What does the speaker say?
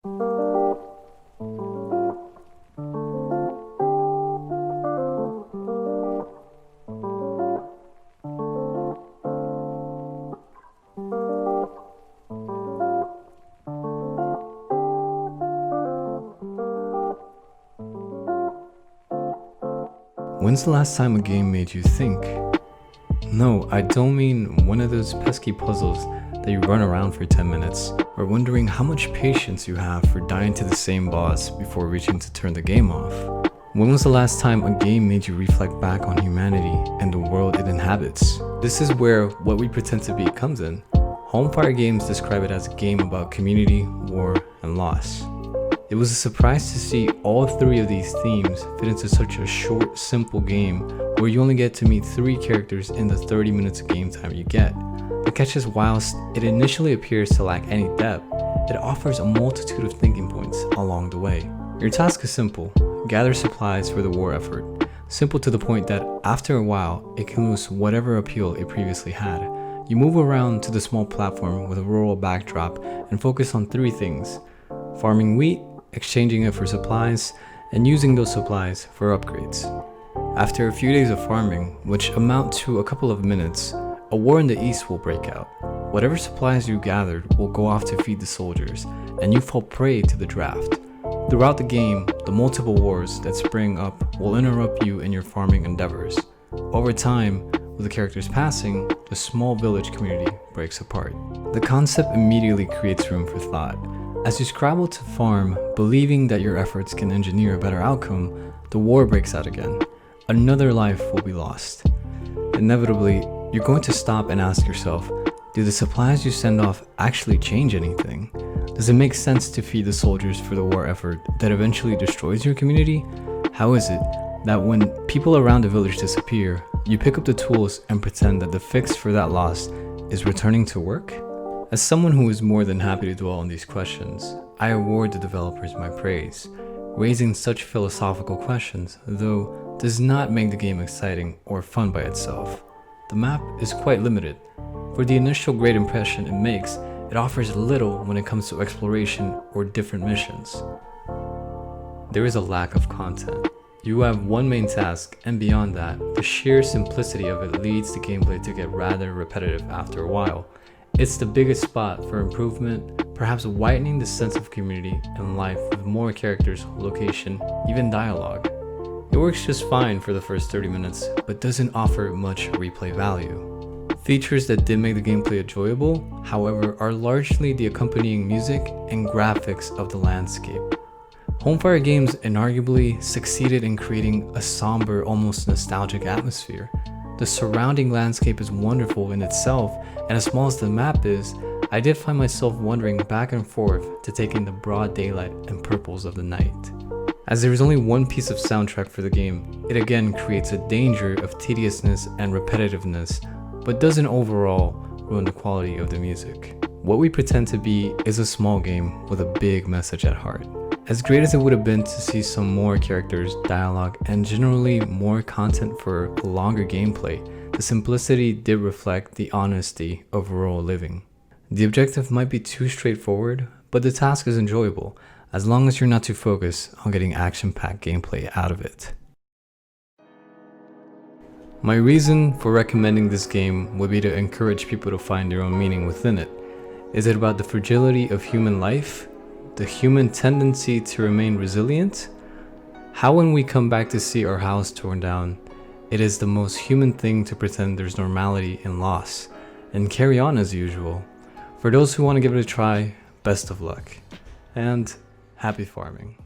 When's the last time a game made you think? No, I don't mean one of those pesky puzzles that you run around for 10 minutes, or wondering how much patience you have for dying to the same boss before reaching to turn the game off. When was the last time a game made you reflect back on humanity and the world it inhabits? This is where What We Pretend to Be comes in. Homefire Games describe it as a game about community, war, and loss. It was a surprise to see all three of these themes fit into such a short, simple game where you only get to meet 3 characters in the 30 minutes of game time you get. The catch is, whilst it initially appears to lack any depth, it offers a multitude of thinking points along the way. Your task is simple: gather supplies for the war effort. Simple to the point that after a while, it can lose whatever appeal it previously had. You move around to the small platform with a rural backdrop and focus on 3 things: farming wheat, exchanging it for supplies, and using those supplies for upgrades. After a few days of farming, which amount to a couple of minutes, a war in the east will break out. Whatever supplies you gathered will go off to feed the soldiers, and you fall prey to the draft. Throughout the game, the multiple wars that spring up will interrupt you in your farming endeavors. Over time, with the characters passing, the small village community breaks apart. The concept immediately creates room for thought. As you scrabble to farm, believing that your efforts can engineer a better outcome, the war breaks out again. Another life will be lost. Inevitably, you're going to stop and ask yourself, do the supplies you send off actually change anything? Does it make sense to feed the soldiers for the war effort that eventually destroys your community? How is it that when people around the village disappear, you pick up the tools and pretend that the fix for that loss is returning to work? As someone who is more than happy to dwell on these questions, I award the developers my praise. Raising such philosophical questions, though, does not make the game exciting or fun by itself. The map is quite limited. For the initial great impression it makes, it offers little when it comes to exploration or different missions. There is a lack of content. You have one main task, and beyond that, the sheer simplicity of it leads the gameplay to get rather repetitive after a while. It's the biggest spot for improvement, perhaps widening the sense of community and life with more characters, location, even dialogue. It works just fine for the first 30 minutes, but doesn't offer much replay value. Features that did make the gameplay enjoyable, however, are largely the accompanying music and graphics of the landscape. Homefire Games inarguably succeeded in creating a somber, almost nostalgic atmosphere. The surrounding landscape is wonderful in itself, and as small as the map is, I did find myself wandering back and forth to take in the broad daylight and purples of the night. As there is only one piece of soundtrack for the game, it again creates a danger of tediousness and repetitiveness, but doesn't overall ruin the quality of the music. What We Pretend to Be is a small game with a big message at heart. As great as it would have been to see some more characters, dialogue, and generally more content for longer gameplay, the simplicity did reflect the honesty of rural living. The objective might be too straightforward, but the task is enjoyable, as long as you're not too focused on getting action-packed gameplay out of it. My reason for recommending this game would be to encourage people to find their own meaning within it. Is it about the fragility of human life? The human tendency to remain resilient? How when we come back to see our house torn down, it is the most human thing to pretend there's normality in loss, and carry on as usual. For those who want to give it a try, best of luck, and happy farming.